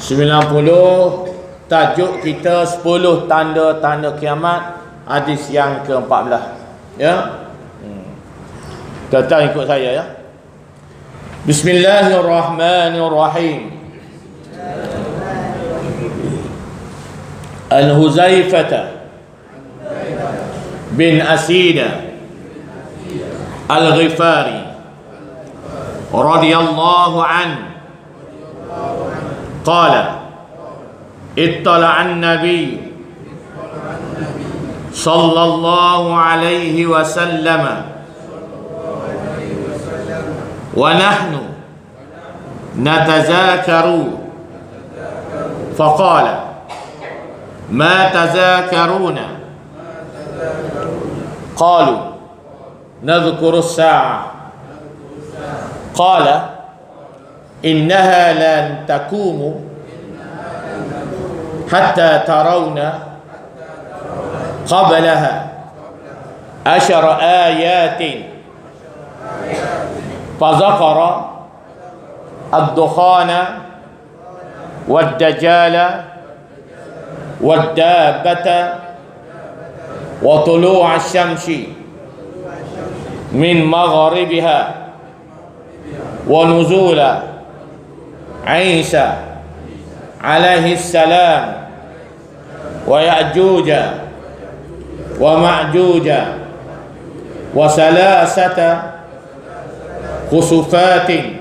90. Tajuk kita 10 tanda-tanda kiamat, hadis yang ke-14. Ya. Tuan-tuan ikut saya ya. Bismillahirrahmanirrahim. Al-Huzaifah bin Asida Al-Ghifari radhiyallahu anhu qala ittala'a an-nabi sallallahu alaihi wasallam wa nahnu natazakaru faqala ma tazakaruna qalu nadhkuru as-sa'ah qala innaha lan taqumu hatta tarawna qablaha 10 ayatin fazakara ad-dukhana wad-dajjala wad-dabbata wa tulu'a asy-syamsi min maghribiha wa nuzula Isa alaihi salam wa ya'juja wa ma'juja wa salasata khusufatin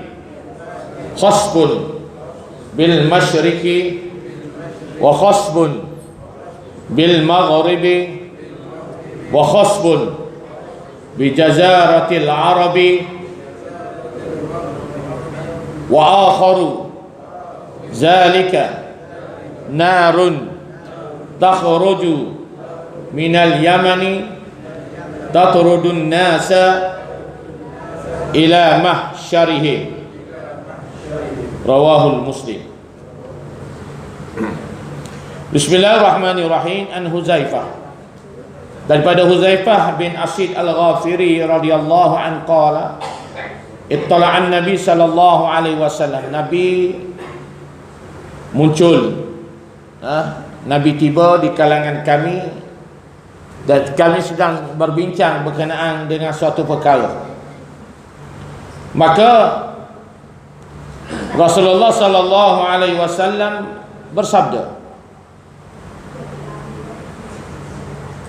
khasbun bil masyriqi wa khasbun bil maghribi wa khasbun bi jazaratil arabi wa akharu zalika narun takhruju minal yamani tatrudun nasa ila mahsyarihi rawahul Muslim. Bismillahirrahmanirrahim. An Huzaifah, daripada Huzaifah bin Asid Al-Ghafiri radhiyallahu anhu qala ittala'an Nabi sallallahu alaihi wasallam, Nabi muncul, Nabi tiba di kalangan kami dan kami sedang berbincang berkenaan dengan suatu perkara. Maka Rasulullah sallallahu alaihi wasallam bersabda,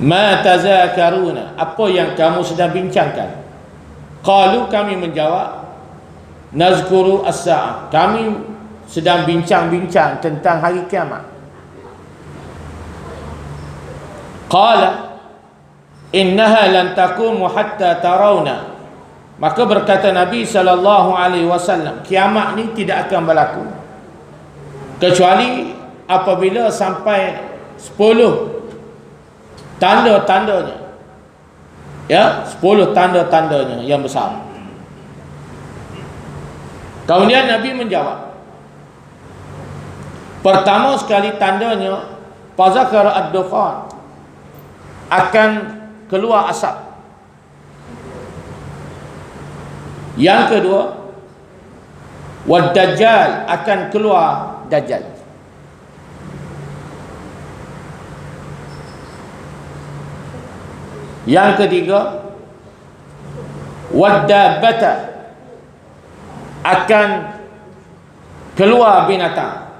ma tazakaruna, apa yang kamu sedang bincangkan? Qalu, kami menjawab, nazkuru as-sa'ah, kami sedang bincang-bincang tentang hari kiamat. Qala innaha lan taqumu hatta tarawna, maka berkata Nabi sallallahu alaihi wasallam, kiamat ni tidak akan berlaku kecuali apabila sampai 10 tanda-tandanya. Ya, 10 tanda-tandanya yang besar. Kemudian Nabi menjawab, pertama sekali tandanya fazakar ad-dukhan, akan keluar asap. Yang kedua, wad-dajjal, akan keluar dajjal. Yang ketiga, wad-dabbata, akan keluar binatang.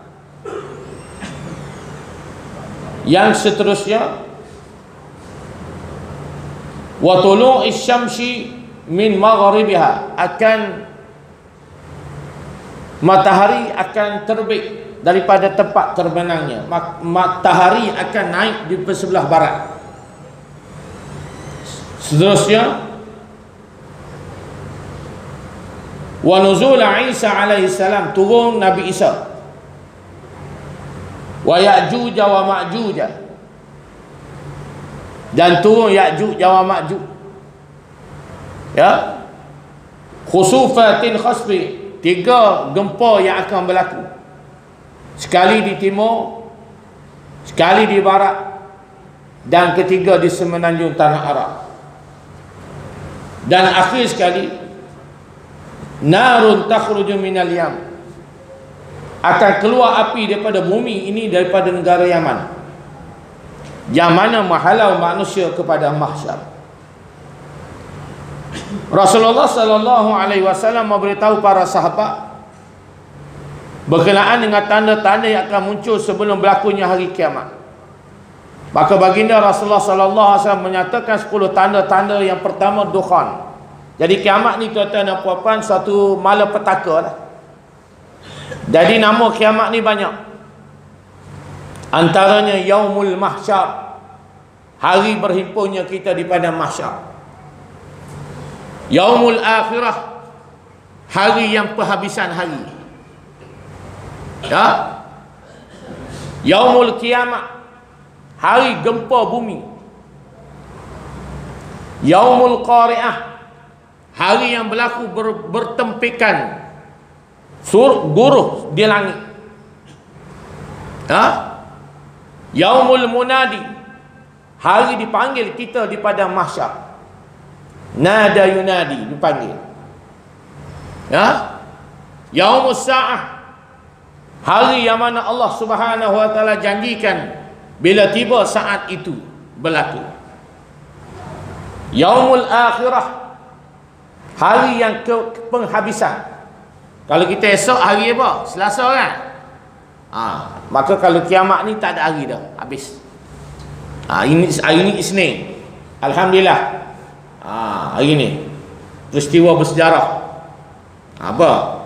Yang seterusnya, wa tulu'is syamsi min maghribiha, akan matahari akan terbit daripada tempat terbenamnya. Matahari akan naik di sebelah barat. Seterusnya, wa nuzul Isa alaihi salam, turun Nabi Isa, wa Ya'juj wa Ma'juj, dan turun Ya'juj wa Ma'juj. Ya, khusufatin khasbi, 3 gempa yang akan berlaku, sekali di timur, sekali di barat, dan ketiga di semenanjung tanah Arab. Dan akhir sekali, narun takhruju minal yam, akan keluar api daripada bumi ini, daripada negara Yaman, yang mana menghalau manusia kepada mahsyar. Rasulullah sallallahu alaihi wasallam memberitahu para sahabat berkenaan dengan tanda-tanda yang akan muncul sebelum berlakunya hari kiamat. Maka baginda Rasulullah sallallahu alaihi wasallam menyatakan 10 tanda-tanda. Yang pertama, dukhan. Jadi kiamat ni tuan-tuan dan puan-puan satu malapetaka lah. Jadi nama kiamat ni banyak. Antaranya Yaumul Mahsyar, hari berhimpunnya kita di padang mahsyar. Yaumul Akhirah, hari yang penghabisan hari. Ya. Yaumul Kiamat, hari gempa bumi. Yaumul Qari'ah, hari yang berlaku bertempikan guruh di langit. Ha? Yaumul Munadi, hari dipanggil kita di padang mahsyar. Nada yunadi, dipanggil. Ya? Yaumus Sa'ah, hari yang mana Allah Subhanahu wa taala janjikan bila tiba saat itu berlaku. Yaumul Akhirah, hari yang penghabisan. Kalau kita esok hari apa? Selasa kan? Maka kalau kiamat ni tak ada hari dah, habis. Hari ini Isnin. Alhamdulillah. Hari ni peristiwa bersejarah. Apa?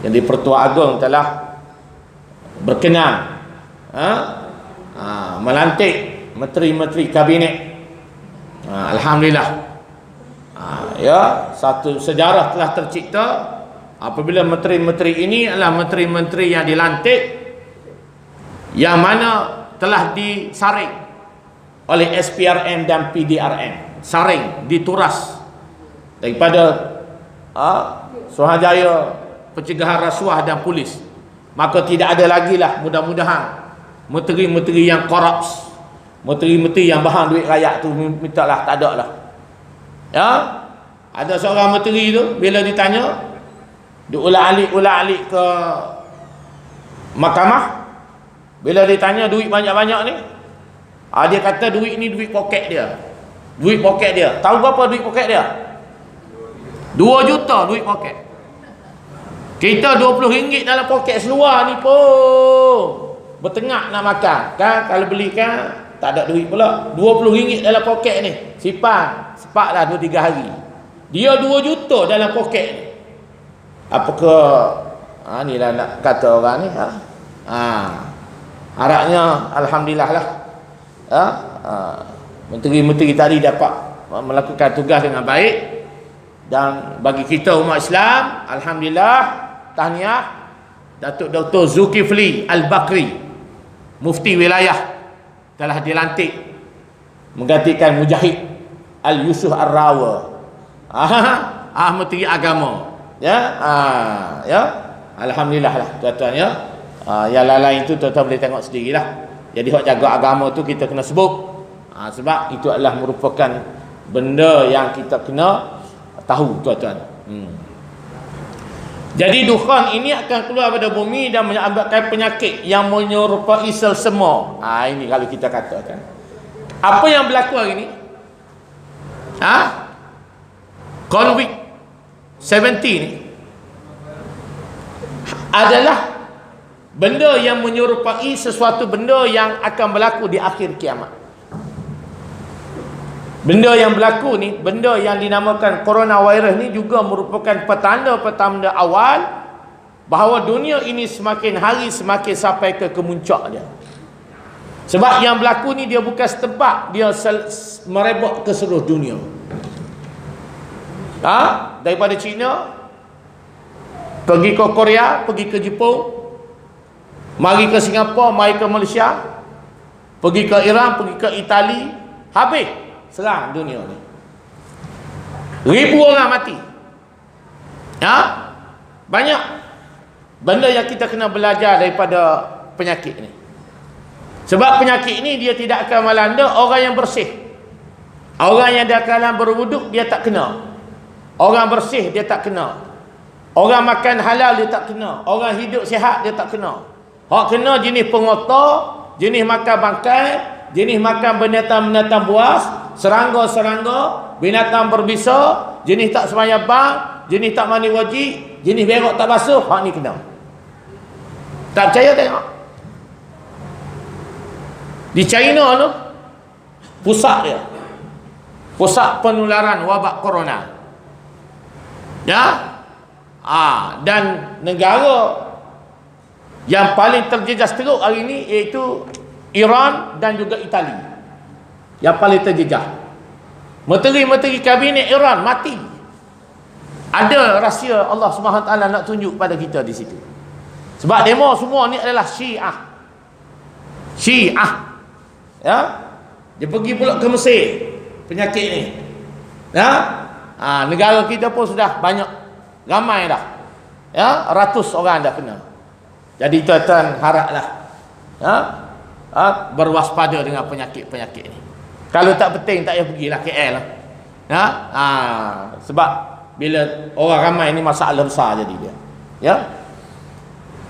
Yang di Pertua Agong telah berkenan melantik menteri-menteri kabinet. Alhamdulillah. Ya, satu sejarah telah tercipta apabila menteri-menteri ini adalah menteri-menteri yang dilantik, yang mana telah disaring oleh SPRM dan PDRM, saring, dituras daripada Suruhanjaya Pencegahan Rasuah dan Polis. Maka tidak ada lagi lah, mudah-mudahan, menteri-menteri yang korups, menteri-menteri yang bahan duit rakyat tu minta lah, tak ada lah. Ya, ada seorang menteri tu bila ditanya, diulak-alik ke mahkamah, bila ditanya duit banyak-banyak ni, dia kata duit ni duit poket dia. Duit poket dia. Tahu berapa duit poket dia? 2 juta duit poket. Kita RM20 dalam poket seluar ni pun bertengah nak makan kan. Kalau beli kan tak ada duit pula. RM20 dalam poket ni, simpan sepaklah 2-3 hari. Dia 2 juta dalam poket ni. Apakah ni lah nak kata orang ni, harapnya alhamdulillah lah. Menteri-menteri tadi dapat melakukan tugas dengan baik. Dan bagi kita umat Islam, alhamdulillah, tahniah Datuk Dr. Zulkifli Al-Bakri, Mufti Wilayah, telah dilantik menggantikan Mujahid Al-Yusuf Ar-Rawa, Menteri Agama. Ya, alhamdulillah lah tuan-tuan ya. Yang lain itu tuan-tuan boleh tengok sendirilah. Jadi hak jaga agama tu kita kena sebut. Sebab itu adalah merupakan benda yang kita kena tahu tuan-tuan. Jadi dukhan ini akan keluar pada bumi dan menyebabkan penyakit yang menyerupai selsema. Ini kalau kita katakan. Apa yang berlaku hari ini? COVID-19 ni adalah benda yang menyerupai sesuatu benda yang akan berlaku di akhir kiamat. Benda yang berlaku ni, benda yang dinamakan coronavirus ni juga merupakan petanda-petanda awal bahawa dunia ini semakin hari semakin sampai ke kemuncak dia. Sebab yang berlaku ni dia bukan setempat, dia merebak ke seluruh dunia. Daripada China pergi ke Korea, pergi ke Jepun, mari ke Singapura, mari ke Malaysia, pergi ke Iran, pergi ke Itali, habis serang dunia ni. 1000 orang mati. Banyak benda yang kita kena belajar daripada penyakit ni. Sebab penyakit ni dia tidak akan melanda orang yang bersih. Orang yang dalam berwuduk dia tak kena. Orang bersih dia tak kena. Orang makan halal dia tak kena. Orang hidup sihat dia tak kena. Hak kena jenis pengotor, jenis makan bangkai, jenis makan binatang-binatang buas, serangga-serangga, binatang berbisa, jenis tak sembahyang bang, jenis tak mandi wajib, jenis berak tak basuh, hak ni kena. Tak percaya tengok. Di China tu pusat dia. Pusat penularan wabak corona. Ya? Dan negara yang paling terjejas teruk hari ini iaitu Iran dan juga Itali. Yang paling terjejas. Menteri-menteri kabinet Iran mati. Ada rahsia Allah SWT nak tunjuk pada kita di situ. Sebab demo semua ni adalah Syiah. Syiah. Ya? Dia pergi pula ke Mesir penyakit ni. Ya? Negara kita pun sudah banyak, ramai dah. Ya, ratus orang dah kena. Jadi tuan-tuan haraplah berwaspada dengan penyakit-penyakit ni. Kalau tak penting tak payah pergilah KL lah. Ya? Sebab bila orang ramai ni masalah besar jadi dia. Ya?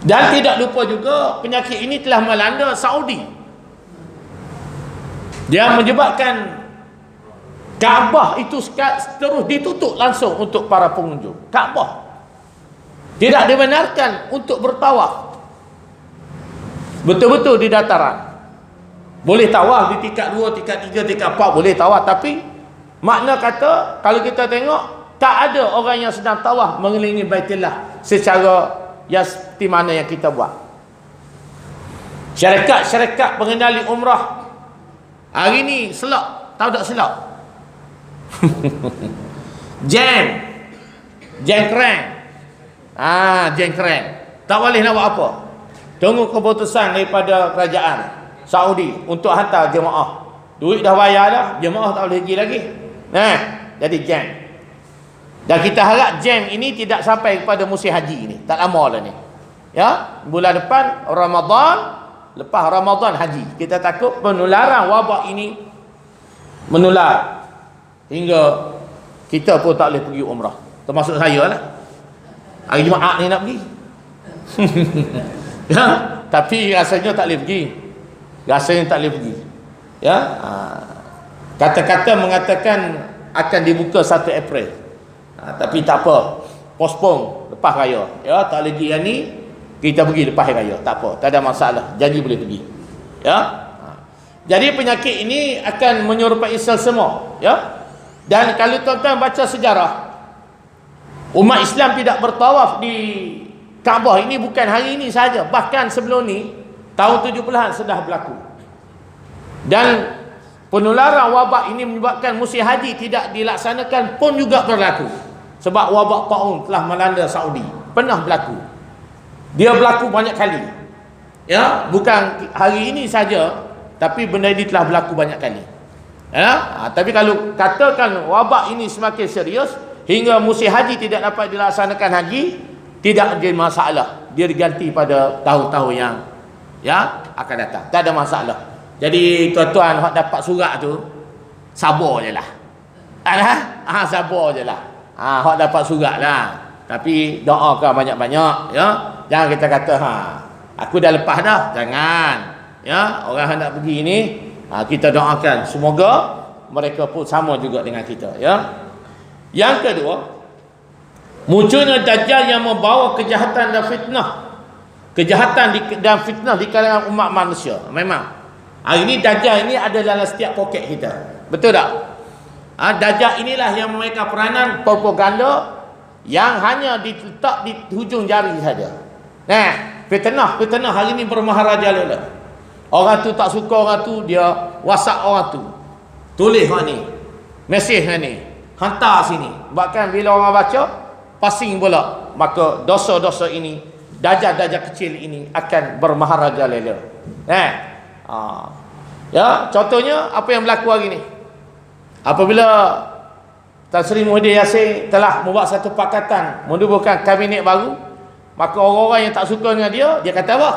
Dan tidak lupa juga penyakit ini telah melanda Saudi. Dia menyebabkan Kaabah itu terus ditutup langsung untuk para pengunjung. Kaabah tidak dibenarkan untuk bertawaf betul-betul di dataran. Boleh tawaf di tingkat 2, tingkat 3, tingkat 4 boleh tawaf, tapi makna kata kalau kita tengok tak ada orang yang sedang tawaf mengelilingi Baitullah secara yang seperti mana yang kita buat. Syarikat pengendali umrah hari ni selak, tahu tak selak? Jengkreng. Jengkreng. Tak boleh nak buat apa. Tunggu keputusan daripada kerajaan Saudi untuk hantar jemaah. Duit dah bayar dah, jemaah tak boleh pergi lagi. Jadi jam. Dan kita harap jam ini tidak sampai kepada musim haji ni. Tak lama dah ni. Ya, bulan depan Ramadan, lepas Ramadan haji. Kita takut penularan wabak ini menular hingga kita pun tak boleh pergi umrah. Termasuk saya lah. Hari Jumaat ni nak pergi. Ya, tapi rasanya tak boleh pergi. Rasanya tak boleh pergi. Ya, kata-kata mengatakan akan dibuka 1 April. Tapi tak apa, postpone lepas raya. Ya, tak boleh pergi yang ni, kita pergi lepas raya. Tak apa, tak ada masalah. Janji boleh pergi. Ya. Jadi penyakit ini akan menyerupai sel semua. Ya. Dan kalau tuan-tuan baca sejarah, umat Islam tidak bertawaf di Kaabah ini bukan hari ini saja, bahkan sebelum ni tahun 70-an sudah berlaku. Dan penularan wabak ini menyebabkan musim haji tidak dilaksanakan pun juga berlaku. Sebab wabak taun telah melanda Saudi, pernah berlaku. Dia berlaku banyak kali. Ya, bukan hari ini saja, tapi benda ini telah berlaku banyak kali. Ya, tapi kalau katakan wabak ini semakin serius hingga musim haji tidak dapat dilaksanakan haji, tidak ada masalah. Dia diganti pada tahun-tahun yang akan datang. Tak ada masalah. Jadi tuan-tuan hak dapat surat tu sabar je lah. Sabar je lah. Hak dapat surat lah. Tapi doakan banyak-banyak, ya. Jangan kita kata aku dah lepas dah. Jangan. Ya, orang hendak pergi ni, kita doakan semoga mereka pun sama juga dengan kita, ya. Yang kedua, munculnya dajjal yang membawa kejahatan dan fitnah. Kejahatan dan fitnah di kalangan umat manusia. Memang hari ini dajjal ini ada dalam setiap poket kita. Betul tak? Dajjal inilah yang memainkan peranan propaganda yang hanya diletak di hujung jari saja. Fitnah hari ini bermaharajalela. Orang tu tak suka orang tu, dia WhatsApp orang tu. Tulis hak ni. Mesej hak ni. Hantar sini. Bahkan bila orang baca, pasing pula. Maka dosa-dosa ini, dajjal-dajjal kecil ini akan bermaharajalela. Ya, contohnya apa yang berlaku hari ni. Apabila Tan Sri Muhyiddin Yassin telah membuat satu pakatan menubuhkan kabinet baru, maka orang-orang yang tak suka dengan dia kata apa?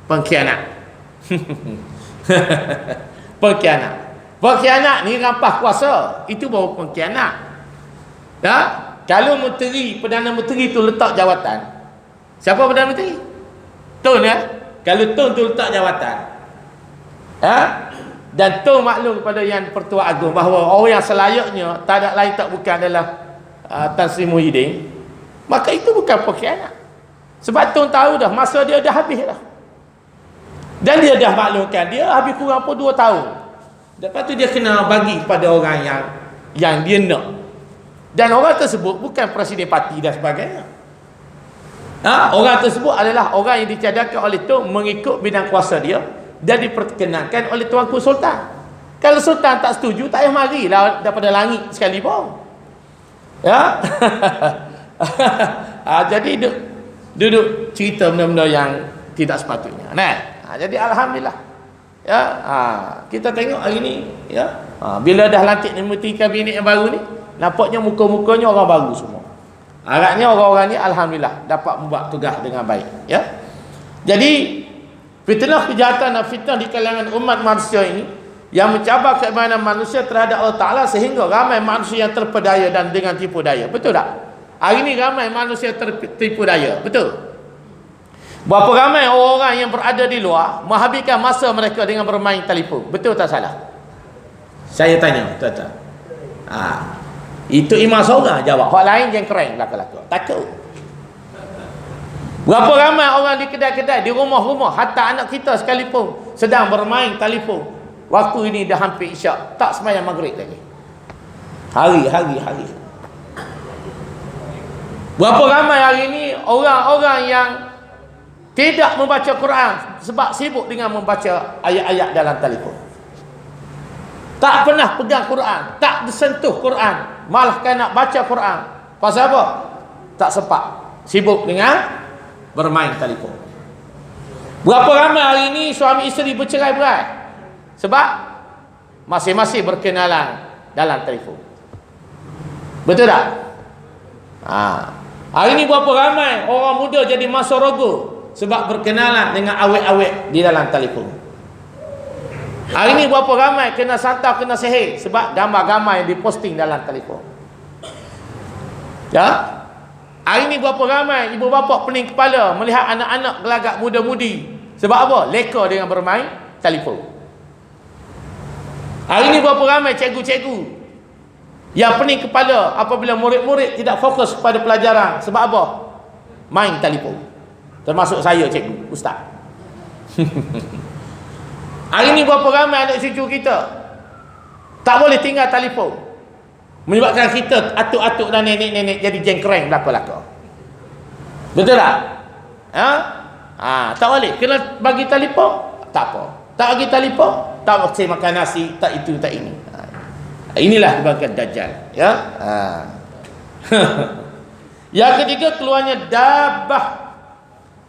Pengkhianat. Pengkhianat ni rampas kuasa, itu baru pengkhianat. Ya, kalau Perdana Menteri tu letak jawatan, siapa Perdana Menteri? Tun ya. Kalau Tun tu letak jawatan, dan Tun maklum kepada Yang Pertua Agong bahawa orang yang selayaknya tak ada lain tak bukan adalah Tan Sri Muhyiddin, maka itu bukan pengkhianat. Sebab Tun tahu dah masa dia dah habis dah. Dan dia dah maklumkan dia habis kurang pun 2 tahun. Lepas tu dia kena bagi pada orang yang dia nak. Dan orang tersebut bukan presiden parti dan sebagainya. Orang tersebut adalah orang yang dicadangkan oleh Tun mengikut bidang kuasa dia dan diperkenankan oleh Tuanku Sultan. Kalau Sultan tak setuju, tak payah marilah daripada langit sekali pun. Ya. Jadi duduk cerita benda-benda yang tidak sepatutnya. Jadi alhamdulillah. Ya, kita tengok hari ni, ya. Bila dah lantik Menteri Kabinet yang baru ni, nampaknya muka-mukanya orang baru semua. Agaknya orang-orang ni alhamdulillah dapat membuat tugas dengan baik, ya. Jadi fitnah kejahatan dan fitnah di kalangan umat manusia ini yang mencabar keimanan manusia terhadap Allah Ta'ala sehingga ramai manusia yang terpedaya dan dengan tipu daya. Betul tak? Hari ni ramai manusia tertipu daya. Betul? Berapa ramai orang-orang yang berada di luar menghabiskan masa mereka dengan bermain telefon. Betul tak salah? Saya tanya, tuan-tuan. Itu imam seorang jawab. Orang lain yang keren belaka-belaka. Takut. Berapa ramai orang di kedai-kedai, di rumah-rumah, hatta anak kita sekalipun sedang bermain telefon. Waktu ini dah hampir isyak, tak sembahyang maghrib lagi. Hari. Berapa ramai hari ini orang-orang yang tidak membaca Quran sebab sibuk dengan membaca ayat-ayat dalam telefon. Tak pernah pegang Quran, tak disentuh Quran, malah kan nak baca Quran. Pasal apa? Tak sempat. Sibuk dengan bermain telefon. Berapa ramai hari ini suami isteri bercerai-berai sebab masing-masing berkenalan dalam telefon. Betul tak? Hari ini berapa ramai orang muda jadi masa rogo sebab berkenalan dengan awet-awet di dalam telefon. Hari ini berapa ramai kena santau, kena sihir sebab gambar-gambar yang diposting dalam telefon. Ya? Hari ini berapa ramai ibu bapa pening kepala melihat anak-anak gelagak muda-mudi sebab apa? Leka dengan bermain telefon. Hari ini berapa ramai cikgu-cikgu yang pening kepala apabila murid-murid tidak fokus pada pelajaran sebab apa? Main telefon. Termasuk saya cikgu, ustaz. Hari ini berapa ramai anak cucu kita tak boleh tinggal telefon, menyebabkan kita atuk-atuk dan nenek-nenek jadi jengkereng belaka-belaka. Betul tak? Tak boleh, kena bagi telefon, tak apa. Tak bagi telefon, tak boleh makan nasi, tak itu, tak ini. Inilah dipanggil Dajjal, ya. Yang ketiga, keluarnya dabah,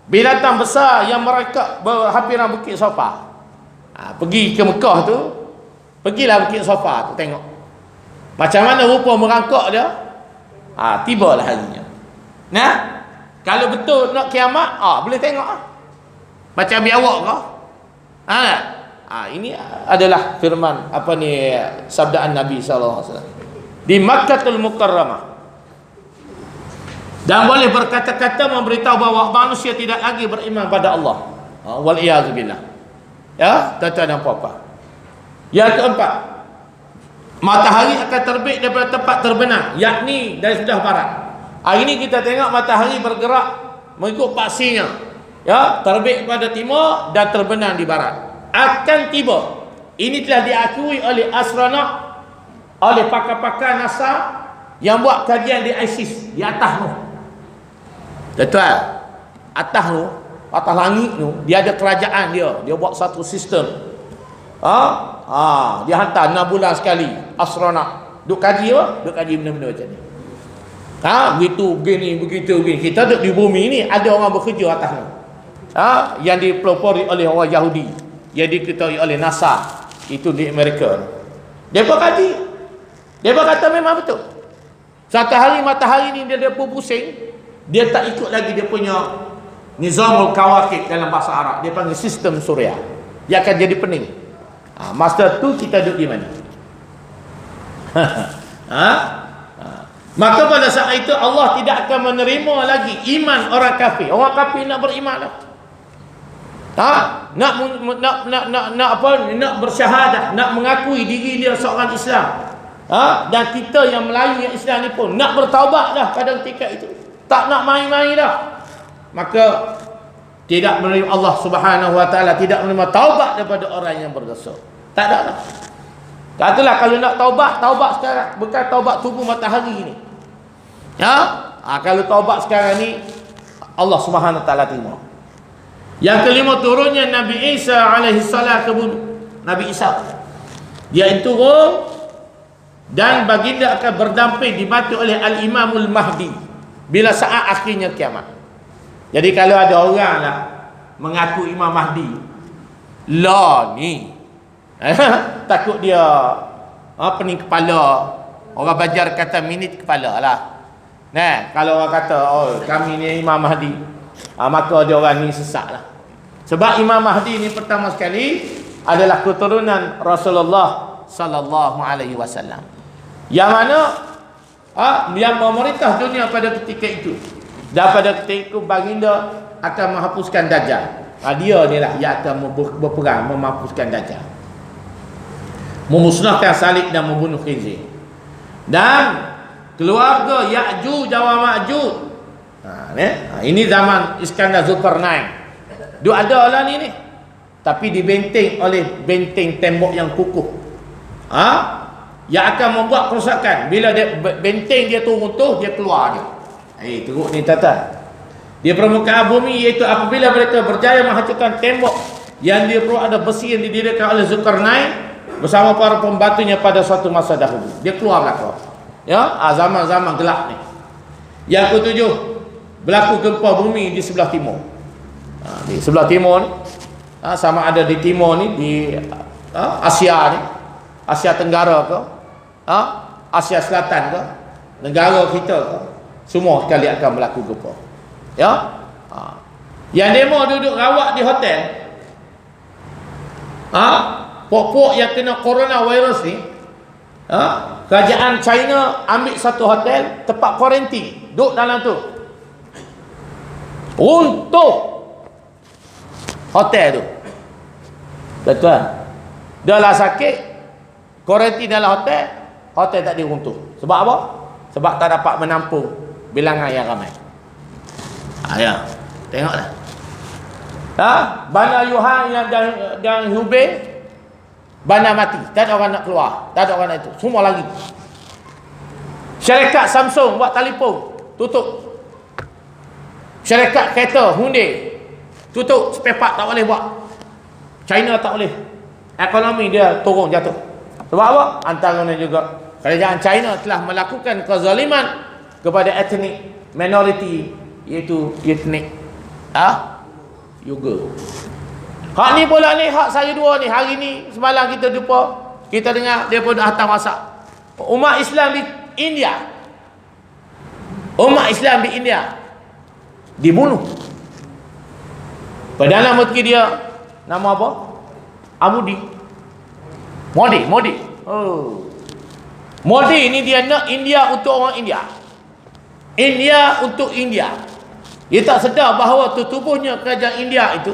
binatang besar yang mereka berhampiran Bukit Sofa. Pergi ke Mekah tu, pergilah Bukit Sofa tu tengok macam mana rupa merangkak dia. Tibalah harinya. Kalau betul nak kiamat, boleh tengok macam biawak ke. Ini adalah firman sabdaan Nabi sallallahu alaihi wasallam di Makkahul Mukarramah. Dan boleh berkata-kata memberitahu bahawa manusia tidak lagi beriman pada Allah. Wal iyaz billah. Ya, tuan-tuan dan puan-puan. Yang keempat, matahari akan terbit daripada tempat terbenam, yakni dari sebelah barat. Hari ini kita tengok matahari bergerak mengikut paksinya, ya, terbit pada timur dan terbenam di barat. Akan tiba, ini telah diakui oleh astronaut, oleh pakar-pakar NASA yang buat kajian di ISIS di atas tu. Tuan-tuan, atas langit tu dia ada kerajaan dia buat satu sistem. Dia hantar 6 bulan sekali astronaut duk kaji benda-benda macam ni. Begitu begini. Kita duduk di bumi ni ada orang bekerja atas ni. Yang dipelopori oleh orang Yahudi, yang diketahui oleh NASA itu di Amerika. Depa kaji. Depa kata memang betul. Satu hari matahari ni dia pun pusing, dia tak ikut lagi dia punya Nizamul Kawakib dalam bahasa Arab. Dia panggil sistem suria. Dia akan jadi pening. Masa tu kita duduk di mana? Maka pada saat itu Allah tidak akan menerima lagi iman orang kafir. Orang kafir nak beriman dah. Nak bersyahadah, nak mengakui diri dia seorang Islam. Dan kita yang Melayu yang Islam ni pun nak bertaubat dah pada ketika itu. Tak nak main-main dah. Maka tidak menerima, Allah Subhanahu wa taala tidak menerima taubat daripada orang yang berdosa. Tak ada dah. Katalah kalau nak taubat sekarang, bukan taubat tubuh matahari ni. Kalau taubat sekarang ni Allah Subhanahu wa taala terima. Yang kelima, turunnya Nabi Isa alaihi salam ke bumi. Nabi Isa dia turun dan baginda akan berdamping dibantu oleh Al-Imamul Mahdi bila saat akhirnya kiamat. Jadi kalau ada orang lah mengaku Imam Mahdi, lah ni takut dia pening kepala. Orang Banjar kata minit kepala lah. Nah, kalau orang kata kami ni Imam Mahdi, maka dia orang ni sesat lah. Sebab Imam Mahdi ni pertama sekali adalah keturunan Rasulullah sallallahu alaihi wasallam. Yang mana yang memerintah dunia pada ketika itu. Dan pada ketika itu baginda akan menghapuskan Dajjal. Dia ni lah yang akan berperang menghapuskan Dajjal, memusnahkan Salib dan membunuh Khinzir. Dan keluarga Ya'juj dan Ma'juj. Ini zaman Iskandar Zulkarnain. Dia ada lah ni. Tapi dibenteng oleh benteng tembok yang kukuh. Yang akan membuat kerosakan. Bila dia benteng dia tu runtuh, dia keluar dia. Teruk ni tata. Di permukaan bumi, iaitu apabila mereka berjaya menghancurkan tembok yang dia perlu ada besi yang didirikan oleh Zulkarnain bersama para pembantunya pada suatu masa dahulu. Dia keluar belakang. Zaman-zaman gelap ni. Yang ketujuh, berlaku gempa bumi di sebelah timur. Di sebelah timur ni, sama ada di timur ni, di Asia ni, Asia Tenggara ke, Asia Selatan ke, negara kita ke, semua sekali akan berlaku gempa. Yang demo duduk rawat di hotel, pok-pok yang kena coronavirus ni, kerajaan China ambil satu hotel tempat kuarantin, duduk dalam tu, runtuh hotel tu. Betul. Dia lah sakit, kuarantin dalam hotel, hotel tak diruntuh. Sebab apa? Sebab tak dapat menampung bilangan yang ramai. Tengoklah. Bandar Yuhan dan Hubei, bandar mati, tak ada orang nak keluar, tak ada orang nak itu, semua lagi. Syarikat Samsung buat telefon, tutup. Syarikat kereta Hyundai tutup, spare part tak boleh buat. China tak boleh. Ekonomi dia turun, jatuh. Sebab apa? Antaranya juga kerajaan China telah melakukan kezaliman kepada etnik minoriti, iaitu etnik Uyghur. Hak ni pula ni, hak saya dua ni, hari ni semalam kita jumpa, kita dengar dia pun dah hantar WhatsApp. Umat Islam di India, umat Islam di India dibunuh. Perdana Menteri dia nama apa? Modi. Modi ni dia nak India untuk orang India. India untuk India. Dia tak sedar bahawa tubuhnya kerajaan India itu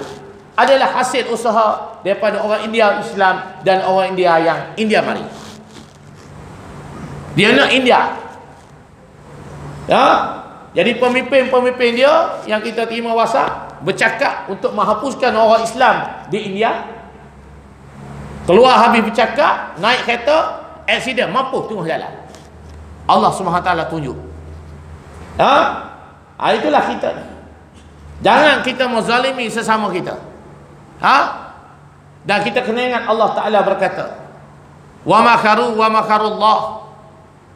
adalah hasil usaha daripada orang India Islam dan orang India yang India mari. Dia nak India. Jadi pemimpin-pemimpin dia yang kita terima WhatsApp bercakap untuk menghapuskan orang Islam di India. Keluar habis bercakap, naik kereta, aksiden, mampu tengah jalan. Allah SWT tunjuk. Itulah kita. Jangan kita menzalimi sesama kita. Dan kita kena ingat Allah Ta'ala berkata, wa makarullah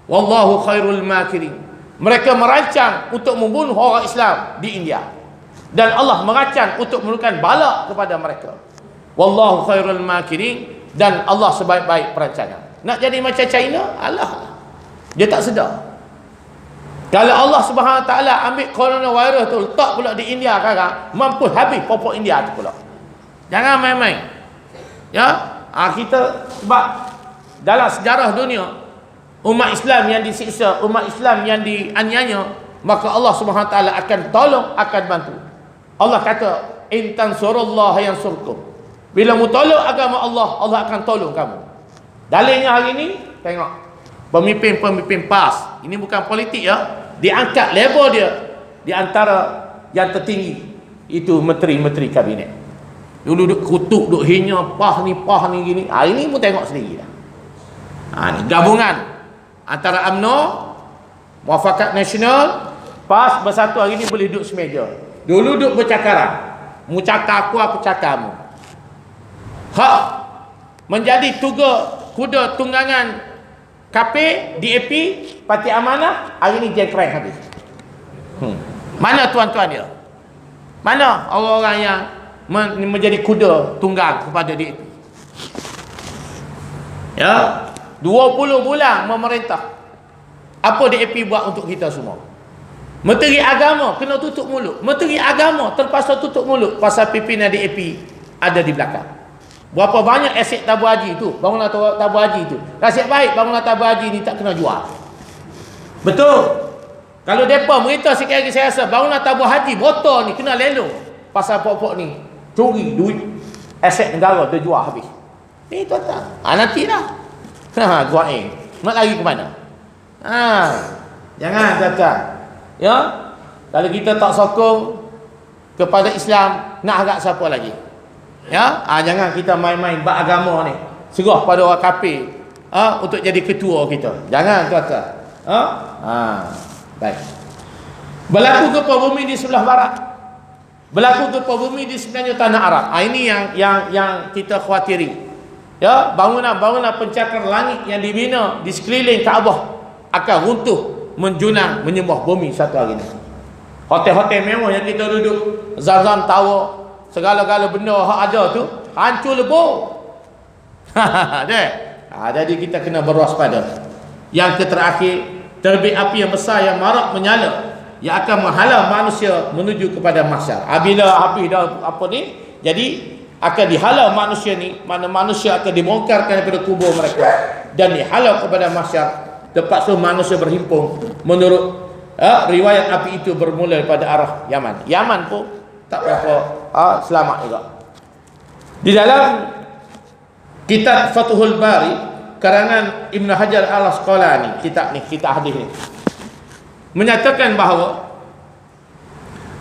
wallahu khairul makirin. Mereka merancang untuk membunuh orang Islam di India, dan Allah merancang untuk memberikan bala kepada mereka. Wallahu khairul makirin, dan Allah sebaik-baik perancangan. Nak jadi macam China, Allah, dia tak sedar. Kalau Allah Subhanahu Taala ambil coronavirus tu letak pula di India sekarang, mampu habis popok India tu pula. Jangan main-main. Kita sebab dalam sejarah dunia umat Islam yang disiksa, umat Islam yang dianiaya, maka Allah Subhanahu Wa Taala akan tolong, akan bantu. Allah kata, in tansurullaha yansurkum. Bila mu tolong agama Allah, Allah akan tolong kamu. Dalilnya hari ini, tengok. Pemimpin-pemimpin PAS, ini bukan politik ya, diangkat level dia di antara yang tertinggi, itu menteri-menteri kabinet. Dulu duk kutuk, duk hina, PAS ni gini. Hari ini mu tengok sendiri dah. Ni gabungan antara UMNO, Muafakat Nasional, PAS bersatu hari ini boleh duduk semeja. Dulu duduk bercakaran. Mu cakar aku cakar mu. Hak menjadi kuda tunggangan KP, DAP, Parti Amanah, hari ini jengkreng habis. Mana tuan-tuan dia? Mana orang-orang yang menjadi kuda tunggang kepada DAP? Ya, 20 bulan memerintah. Apa DAP buat untuk kita semua? Menteri Agama kena tutup mulut. Menteri Agama terpaksa tutup mulut pasal pimpinan DAP ada di belakang. Berapa banyak aset tabung haji tu, bangunan tabung haji tu. Nasib baik bangunan tabung haji ni tak kena jual. Betul. Kalau depa merintah sikit lagi, saya rasa bangunan tabung haji botol ni kena lelong pasal pokok ni curi duit aset negara, dia jual habis. Ni tuan-tuan. Nantilah. Gua nak lari ke mana? Jangan tuan-tuan. Ya? Kalau kita tak sokong kepada Islam, nak harap siapa lagi? Ya, jangan kita main-main bab agama ni. Serah pada orang kafir untuk jadi ketua kita. Jangan tuan-tuan. Baik. Berlaku gempa bumi di sebelah barat. Berlaku gempa bumi di sebenarnya tanah Arab. Ini yang kita khawatiri. Ya, bangunan-bangunan pencakar langit yang dibina di sekeliling Kaabah akan runtuh menjunang menyembah bumi satu hari ini. Hotel-hotel mewah yang kita duduk, Zam-Zam Tower, segala-gala benda hak ada tu hancur lebur. Jadi kita kena berwaspada. Yang terakhir, terbit api yang besar yang marak menyala yang akan menghalau manusia menuju kepada mahsyar. Bila api dah jadi akan dihalau manusia ni, mana manusia akan dibongkarkan daripada kubur mereka dan dihalau kepada mahsyar. Terpaksa manusia berhimpun. Menurut riwayat api itu bermula daripada arah Yaman. Yaman pun tak berapa selamat juga. Di dalam kitab Fathul Bari karangan Ibn Hajar Al-Asqalani, kitab hadis ni menyatakan bahawa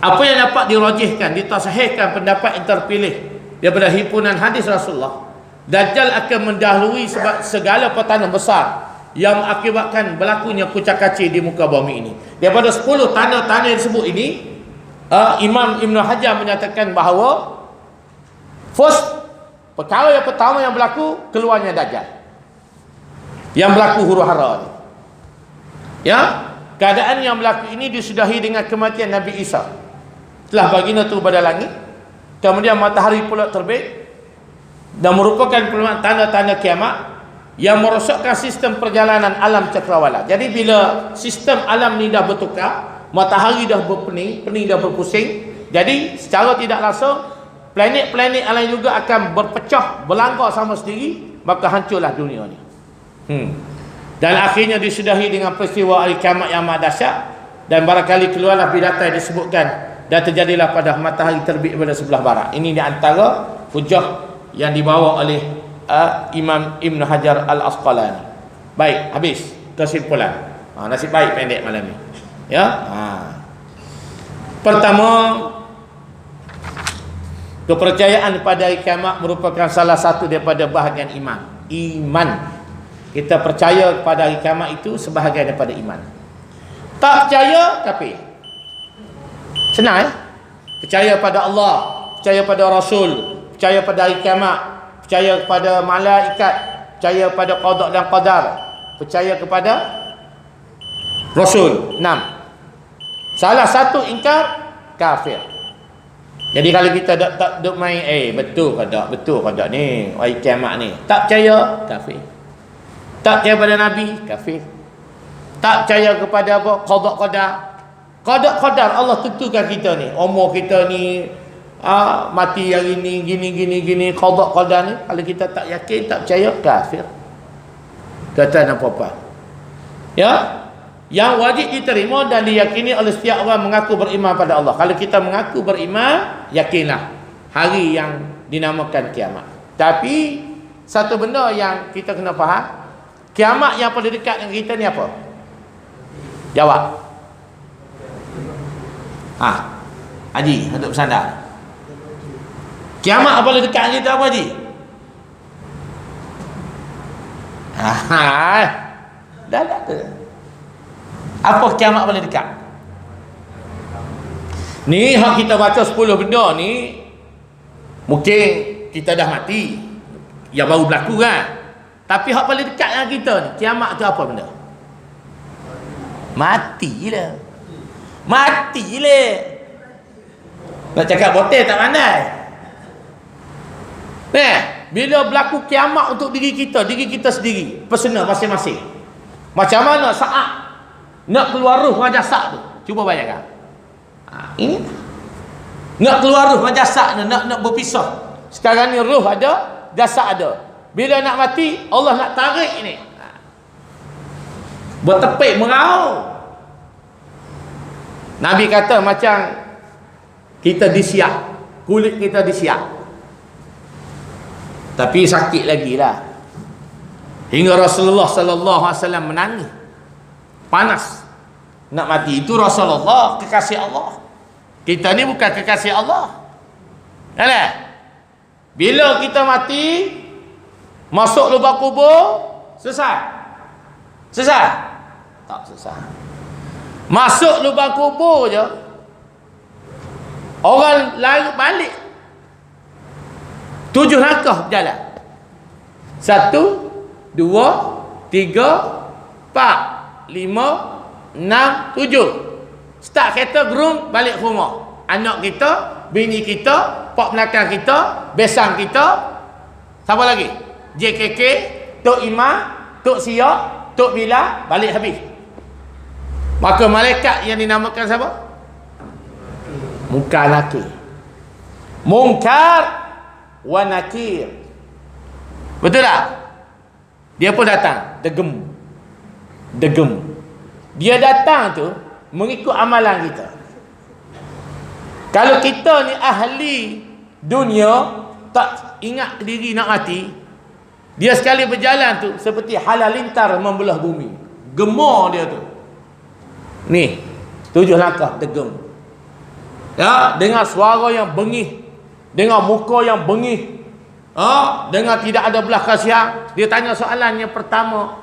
apa yang dapat dirajihkan, ditasahihkan pendapat yang terpilih daripada himpunan hadis Rasulullah, Dajjal akan mendahului sebab segala pertanda besar yang mengakibatkan berlakunya kucak-kacir di muka bumi ini. Daripada 10 tanda-tanda yang disebut ini, Imam Ibn Hajar menyatakan bahawa perkara yang pertama yang berlaku, keluarnya Dajjal yang berlaku huru-hara ni. Ya, keadaan yang berlaku ini disudahi dengan kematian Nabi Isa. Telah baginda turun pada langit, kemudian matahari pula terbit, dan merupakan perubahan tanda-tanda kiamat yang merosakkan sistem perjalanan alam cakrawala. Jadi bila sistem alam ni dah bertukar, matahari dah berpening dah berpusing, jadi secara tidak langsung planet-planet alam juga akan berpecah, berlanggar sama sendiri, maka hancurlah dunia ni. Dan akhirnya disudahi dengan peristiwa hari kiamat yang amat dahsyat, dan barangkali keluarlah binatang yang disebutkan, dan terjadilah pada matahari terbit pada sebelah barat. Ini di antara hujah yang dibawa oleh Imam Ibn Hajar Al-Asqalani. Baik, habis kesimpulan. Nasib baik pendek malam ni. Ya. Pertama, kepercayaan pada hari kiamat merupakan salah satu daripada bahagian iman. Kita percaya kepada hari kiamat itu sebahagian daripada iman. Tak percaya, kafir. Senang ya? Percaya pada Allah, percaya pada Rasul, percaya pada hari kiamat, percaya kepada malaikat, percaya pada qada dan qadar, percaya kepada Rasul. 6. Salah satu ingkar, kafir. Jadi kalau kita tak duk main betul ke tak ni hari kiamat ni, tak percaya, kafir. Tak percaya pada Nabi, kafir. Tak percaya kepada apa? Qada qadar. Qada qadar Allah tentukan kita ni, umur kita ni, mati hari ni gini qada qadar ni. Kalau kita tak yakin, tak percaya, kafir. Kata apa-apa. Ya, yang wajib diterima dan diyakini oleh setiap orang mengaku beriman pada Allah. Kalau kita mengaku beriman, yakinlah hari yang dinamakan kiamat. Tapi satu benda yang kita kena faham, kiamat yang paling dekat dengan kita ni apa? Jawab. Haji, untuk bersandar. Kiamat yang paling dekat dengan kita apa, Haji? Dah ada. Apa kiamat paling dekat? Ni hak kita baca 10 benda ni, mungkin kita dah mati, yang baru berlaku kan. Tapi hak paling dekat dengan kita ni, kiamat tu apa benda? Matilah. Nak cakap botel tak pandai. Bila berlaku kiamat untuk diri kita sendiri, personal masing-masing. Macam mana saat nak keluar ruh dengan jasad tu? Cuba bayangkan. Ini nak keluar ruh dengan jasad tu, nak berpisah. Sekarang ni ruh ada, jasad ada. Bila nak mati, Allah nak tarik ni. Bertepik merau. Nabi kata macam kita disiap, kulit kita disiap. Tapi sakit lagi lah. Hingga Rasulullah sallallahu alaihi wasallam menangis. Panas nak mati. Itu Rasulullah, kekasih Allah. Kita ni bukan kekasih Allah. Kan? Bila kita mati, masuk lubang kubur, selesai? Selesai? Tak selesai. Masuk lubang kubur je, orang lari balik 7 langkah berjalan. 1, 2, 3, 4, 5, 6, 7. Start kereta gerung balik rumah. Anak kita, bini kita, pak belakang kita, besan kita. Siapa lagi? JKK, Tok Imam, Tok Siak, Tok Bila, balik habis. Maka malaikat yang dinamakan siapa? Munkar Nakir. Munkar wa Nakir. Betul tak? Dia pun datang, degem. Dia datang tu mengikut amalan kita. Kalau kita ni ahli dunia, tak ingat diri nak mati, dia sekali berjalan tu seperti halalintar membelah bumi. Gemar dia tu. Ni 7 langkah degem. Ya, dengan suara yang bengih, dengan muka yang bengih, dengan tidak ada belas kasihan. Dia tanya soalan yang pertama.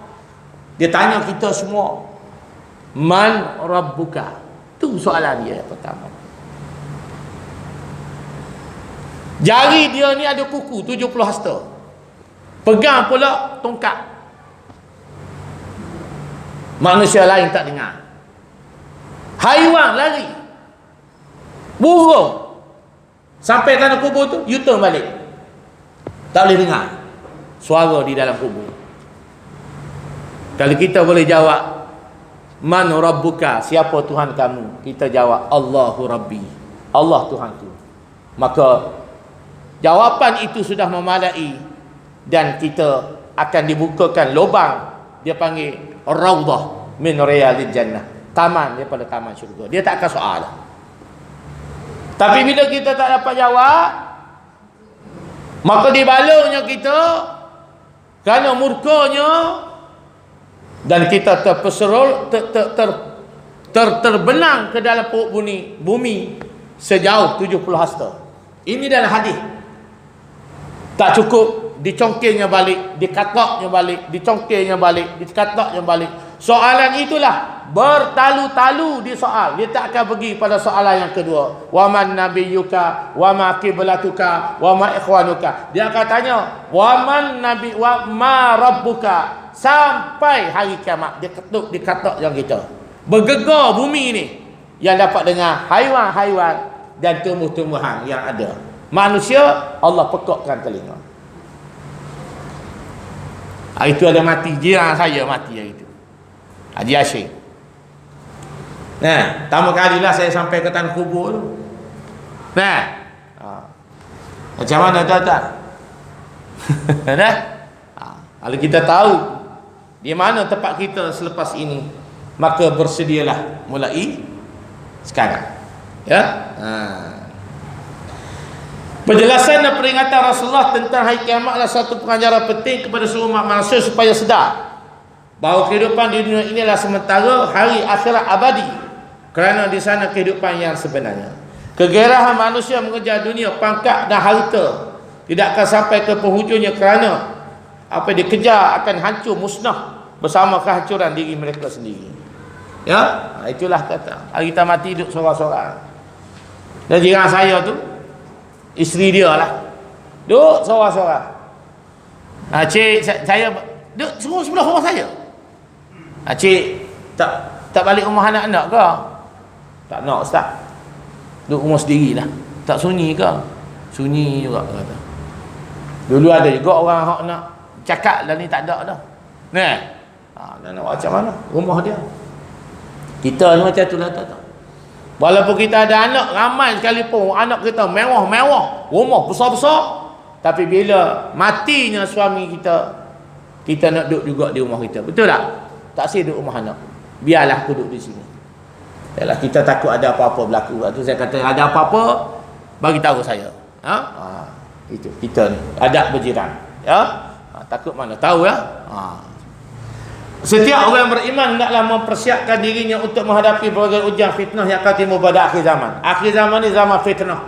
Dia tanya kita semua, Man Rabbuka? Itu soalan dia yang pertama. Jari dia ni ada kuku 70 hasta. Pegang pula tongkat. Manusia lain tak dengar. Haiwan lari, burung sampai tanah kubur tu, U-turn balik. Tak boleh dengar suara di dalam kubur. Kalau kita boleh jawab, Man Rabbuka? Siapa Tuhan kamu? Kita jawab, Allahu Rabbi. Allah Tuhanku. Maka jawapan itu sudah memadai, dan kita akan dibukakan lubang, dia panggil Raudah min Riyadil Jannah, taman daripada taman syurga. Dia tak akan soal. Tapi bila kita tak dapat jawab, maka dibalurnya kita kerana murkanya, dan kita terpeserol, terbenang ke dalam perut bumi sejauh 70 hasta. Ini dalam hadis. Tak cukup dicongkirnya balik, dikataknya balik, dicongkirnya balik, dikataknya balik. Soalan itulah bertalu-talu di soal. Dia tak akan pergi pada soalan yang kedua. Wa man nabiyyuka wa ma qiblatuka wa ma ikhwanuka. Dia akan tanya, wa man nabi wa ma rabbuka, sampai hari kiamat. Dia ketuk, dikatak yang kita. Bergegar bumi ini yang dapat dengar haiwan-haiwan dan tumbuh-tumbuhan yang ada. Manusia, Allah pekakkan telinga. Hari itu ada mati, jiran saya mati hari itu, Haji Hashim. Nah, pertama kali lah saya sampai ke tanah kubur tu. Nah, macam mana tuan-tuan? Nah, kalau kita tahu Di mana tempat kita selepas ini? Maka bersedialah mulai sekarang. Ya. Penjelasan dan peringatan Rasulullah tentang hari kiamat adalah satu pengajaran penting kepada seluruh umat manusia supaya sedar bahawa kehidupan di dunia ini adalah sementara, hari akhirat abadi, kerana di sana kehidupan yang sebenarnya. Kegairahan manusia mengejar dunia, pangkat dan harta tidak akan sampai ke penghujungnya, kerana apa yang dikejar akan hancur, musnah bersama kehancuran diri mereka sendiri. Ya, itulah kata. Hari kita mati duduk sorang-sorang. Dan jiran saya tu, isteri dia lah, duduk sorang-sorang. Cik, saya duduk semua sebelah rumah saya. Cik, tak balik rumah anak-anak ke? Tak nak, Ustaz. Duduk rumah sendiri lah. Tak sunyi ke? Sunyi juga, kata. Dulu ada juga orang hak nak cakap lah, ni tak ada dah. Dan nak macam mana? Rumah dia. Kita ni macam tu lah, tak. Walaupun kita ada anak ramai sekalipun, anak kita mewah-mewah, rumah besar-besar, tapi bila matinya suami kita, kita nak duduk juga di rumah kita. Betul tak? Tak sih duduk rumah anak. Biarlah aku duduk di sini. Yalah, kita takut ada apa-apa berlaku. Itu saya kata, ada apa-apa, bagi tahu saya. Itu kita ni adab berjiran. Ya? Takut mana? Tahu ya? Setiap orang beriman hendaklah mempersiapkan dirinya untuk menghadapi berbagai ujian fitnah yang akan timbul pada akhir zaman. Akhir zaman ni zaman fitnah,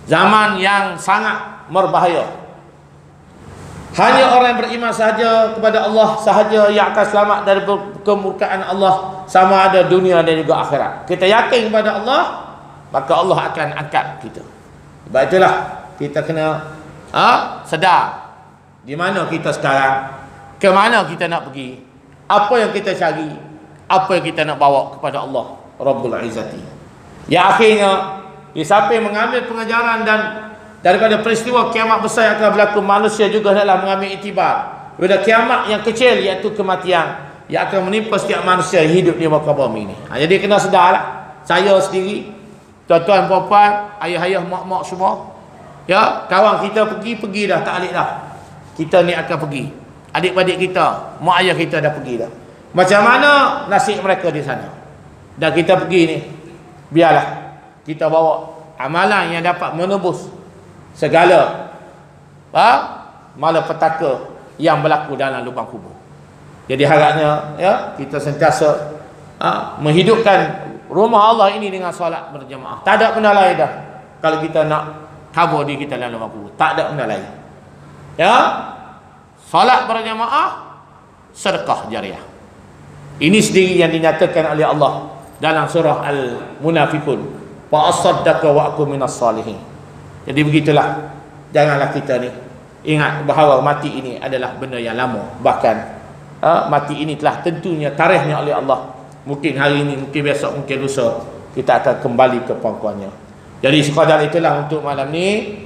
zaman yang sangat berbahaya. Hanya orang yang beriman sahaja kepada Allah sahaja yang akan selamat dari kemurkaan Allah, sama ada dunia dan juga akhirat. Kita yakin kepada Allah, maka Allah akan angkat kita. Sebab itulah kita kena sedar di mana kita sekarang, ke mana kita nak pergi, apa yang kita cari, apa yang kita nak bawa kepada Allah Rabbul Izzati. Yang akhirnya, di samping mengambil pengajaran dan daripada peristiwa kiamat besar yang akan berlaku, manusia juga hendaklah mengambil iktibar pada kiamat yang kecil, iaitu kematian yang akan menimpa setiap manusia yang hidup di muka bumi ini. Jadi kena sedarlah, saya sendiri, tuan-tuan, puan-puan, ayah-ayah, mak-mak semua, ya, kawan kita pergi dah, tak alik dah. Kita ni akan pergi. Adik-adik kita, mak ayah kita dah pergi dah. Macam mana nasib mereka di sana? Dan kita pergi ni, biarlah kita bawa amalan yang dapat menebus segala malapetaka yang berlaku dalam lubang kubur. Jadi harapnya, ya, kita sentiasa menghidupkan rumah Allah ini dengan solat berjemaah. Tak ada benda lain dah. Kalau kita nak kabur diri kita dalam lubang kubur, tak ada benda lain. Ya, solat berjemaah, sedekah jariah. Ini sendiri yang dinyatakan oleh Allah dalam surah Al-Munafiqun, wa asaddaqa wa aku minas salihin. Jadi begitulah, janganlah kita ni ingat bahawa mati ini adalah benda yang lama. Bahkan mati ini telah tentunya tarikhnya oleh Allah. Mungkin hari ini, mungkin besok, mungkin lusa kita akan kembali ke pangkuannya. Jadi sekadar itulah untuk malam ni.